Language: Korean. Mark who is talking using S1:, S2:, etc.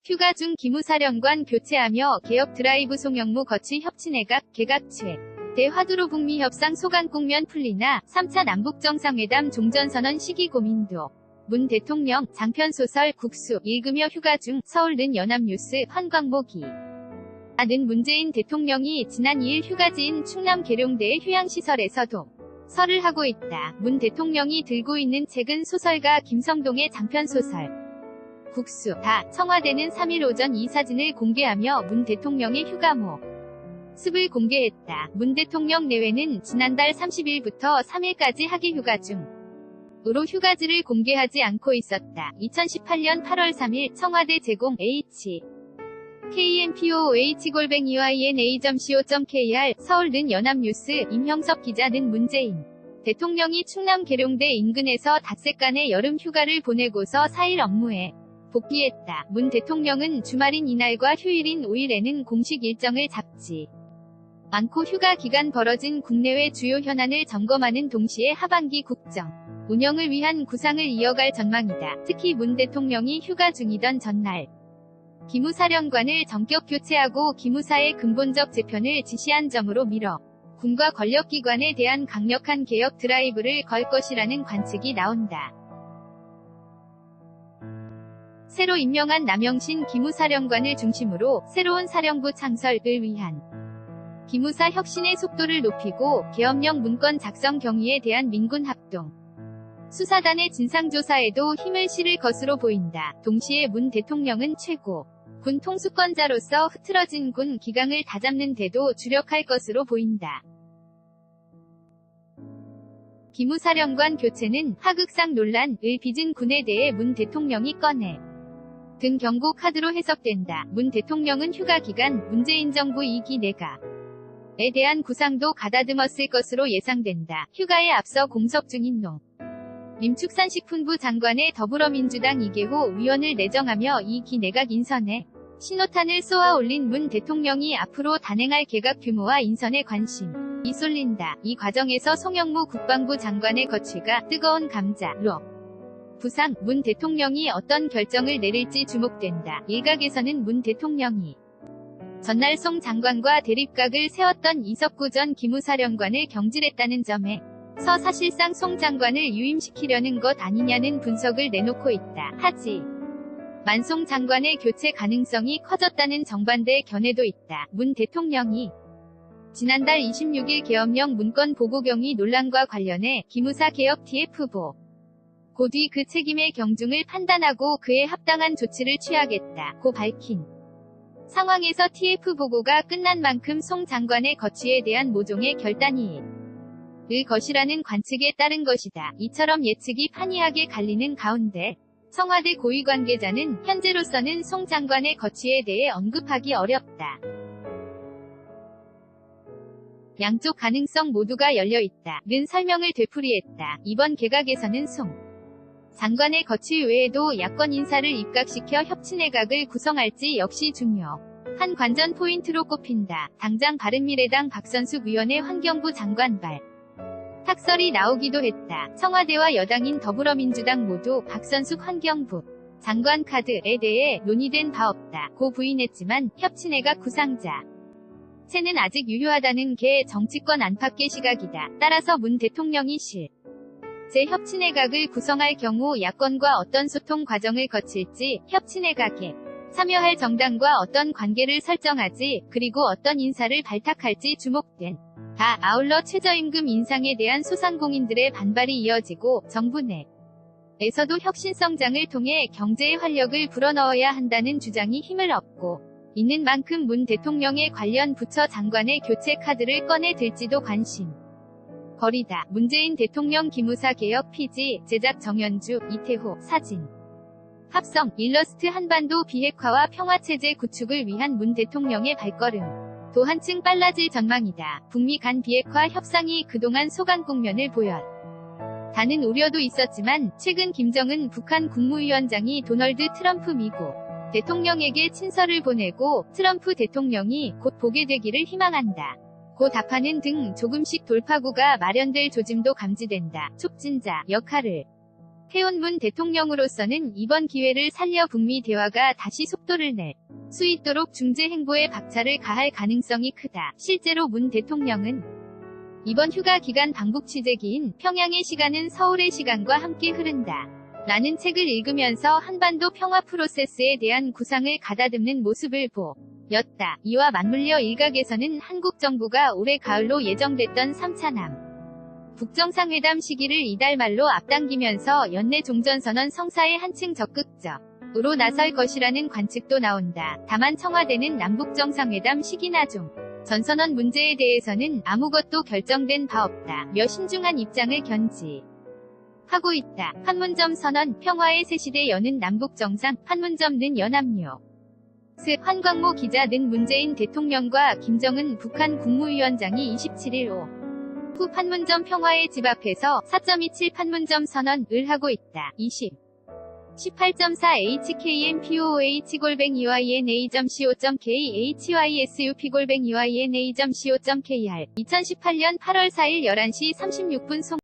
S1: 휴가 중 기무사령관 교체하며 개혁 드라이브 송영무 거치 협치내각 개각체. 대화두로 북미 협상 소강국면 풀리나 3차 남북정상회담 종전선언 시기 고민도. 문 대통령 장편소설 국수 읽으며 휴가 중 서울는 연합뉴스 환광모기. 는 문재인 대통령이 지난 2일 휴가지인 충남 계룡대의 휴양시설에서도 설을 하고 있다. 문 대통령이 들고 있는 책은 소설가 김성동의 장편소설 국수. 청와대는 3일 오전 이 사진을 공개하며 문 대통령의 휴가 모습을 공개했다. 문 대통령 내외는 지난달 30일부터 3일까지 학예 휴가 중으로 휴가지를 공개하지 않고 있었다. 2018년 8월 3일 청와대 제공 h kmpOH-yna.co.kr 서울는 연합뉴스 임형섭 기자는 문재인 대통령이 충남 계룡대 인근에서 닷새간의 여름 휴가를 보내고서 4일 업무에 복귀했다. 문 대통령은 주말인 이날과 휴일인 5일에는 공식 일정을 잡지 않고 휴가 기간 벌어진 국내외 주요 현안을 점검하는 동시에 하반기 국정 운영을 위한 구상을 이어갈 전망이다. 특히 문 대통령이 휴가 중이던 전날 기무사령관을 전격 교체하고 기무사의 근본적 재편을 지시한 점으로 밀어 군과 권력기관에 대한 강력한 개혁 드라이브를 걸 것이라는 관측이 나온다. 새로 임명한 남영신 기무사령관을 중심으로 새로운 사령부 창설을 위한 기무사 혁신의 속도를 높이고 계엄령 문건 작성 경위에 대한 민군 합동 수사단의 진상조사에도 힘을 실을 것으로 보인다. 동시에 문 대통령은 최고 군 통수권자로서 흐트러진 군 기강을 다잡는 데도 주력할 것으로 보인다. 기무사령관 교체는 하극상 논란을 빚은 군에 대해 문 대통령이 꺼내 든 경고 카드로 해석된다. 문 대통령은 휴가 기간 문재인 정부 2기 내각에 대한 구상도 가다듬었을 것으로 예상된다. 휴가에 앞서 공석 중인 농림축산식품부 장관의 더불어민주당 이계호 위원을 내정하며 2기 내각 인선에 신호탄을 쏘아 올린 문 대통령이 앞으로 단행할 개각 규모와 인선에 관심이 쏠린다. 이 과정에서 송영무 국방부 장관의 거취가 뜨거운 감자로 부상, 문 대통령이 어떤 결정을 내릴지 주목된다. 일각에서는 문 대통령이 전날 송 장관과 대립각을 세웠던 이석구 전 기무사령관을 경질했다는 점에 서 사실상 송 장관을 유임시키려는 것 아니냐는 분석을 내놓고 있다. 하지만 송 장관의 교체 가능성이 커졌다는 정반대 견해도 있다. 문 대통령이 지난달 26일 계엄령 문건 보고 경위 논란과 관련해 기무사 개혁 TF보 뒤 그 책임의 경중을 판단하고 그에 합당한 조치를 취하겠다고 밝힌 상황에서 TF 보고가 끝난 만큼 송 장관의 거취에 대한 모종의 결단이 을 것이라는 관측에 따른 것이다. 이처럼 예측이 판이하게 갈리는 가운데 청와대 고위 관계자는 현재로서는 송 장관의 거취에 대해 언급하기 어렵다. 양쪽 가능성 모두가 열려있다는 설명을 되풀이했다. 이번 개각에서는 송 장관의 거취 외에도 야권 인사를 입각시켜 협치내각을 구성할지 역시 중요한 관전 포인트로 꼽힌다. 당장 바른미래당 박선숙 의원의 환경부 장관발 탁설이 나오기도 했다. 청와대와 여당인 더불어민주당 모두 박선숙 환경부 장관 카드에 대해 논의된 바 없다고 부인했지만 협치내각 구상자 체는 아직 유효하다는 게 정치권 안팎의 시각이다. 따라서 문 대통령이 협치내각을 구성할 경우 야권과 어떤 소통 과정을 거칠지, 협치내각에 참여할 정당과 어떤 관계를 설정하지, 그리고 어떤 인사를 발탁할지 주목된 다. 아울러 최저임금 인상에 대한 소상공인들의 반발이 이어지고 정부 내에서도 혁신성장을 통해 경제의 활력을 불어넣어야 한다는 주장이 힘을 얻고 있는 만큼 문 대통령의 관련 부처 장관의 교체 카드를 꺼내 들지도 관심 거리다. 문재인 대통령 기무사 개혁 PG 제작 정연주, 이태호 사진 합성 일러스트 한반도 비핵화와 평화체제 구축을 위한 문 대통령의 발걸음 도 한층 빨라질 전망이다. 북미 간 비핵화 협상이 그동안 소강 국면을 보였다는 우려도 있었지만 최근 김정은 북한 국무위원장이 도널드 트럼프 미국 대통령에게 친서를 보내고 트럼프 대통령이 곧 보게 되기를 희망한다. 고 답하는 등 조금씩 돌파구가 마련될 조짐도 감지된다. 촉진자 역할을 태운 문 대통령으로서는 이번 기회를 살려 북미 대화가 다시 속도를 낼 수 있도록 중재 행보에 박차를 가할 가능성이 크다. 실제로 문 대통령은 이번 휴가 기간 방북 취재기인 평양의 시간은 서울의 시간과 함께 흐른다. 라는 책을 읽으면서 한반도 평화 프로세스에 대한 구상을 가다듬는 모습을 보였다. 이와 맞물려 일각에서는 한국 정부가 올해 가을로 예정됐던 3차 북정상회담 시기를 이달 말로 앞당기면서 연내 종전선언 성사에 한층 적극적으로 나설 것이라는 관측도 나온다. 다만 청와대는 남북정상회담 시기나 전선언 문제에 대해서는 아무것도 결정된 바 없다며 신중한 입장을 견지하고 있다. 판문점 선언, 평화의 새시대 여는 남북정상, 판문점 는 연합뉴. 한광모 기자 는 문재인 대통령과 김정은 북한 국무위원장이 27일 오후 판문점 평화의 집 앞에서 4.27 판문점 선언을 하고 있다. 18.4 hkmpOH-yyna.co.kr 2018년 8월 4일 11시 36분 송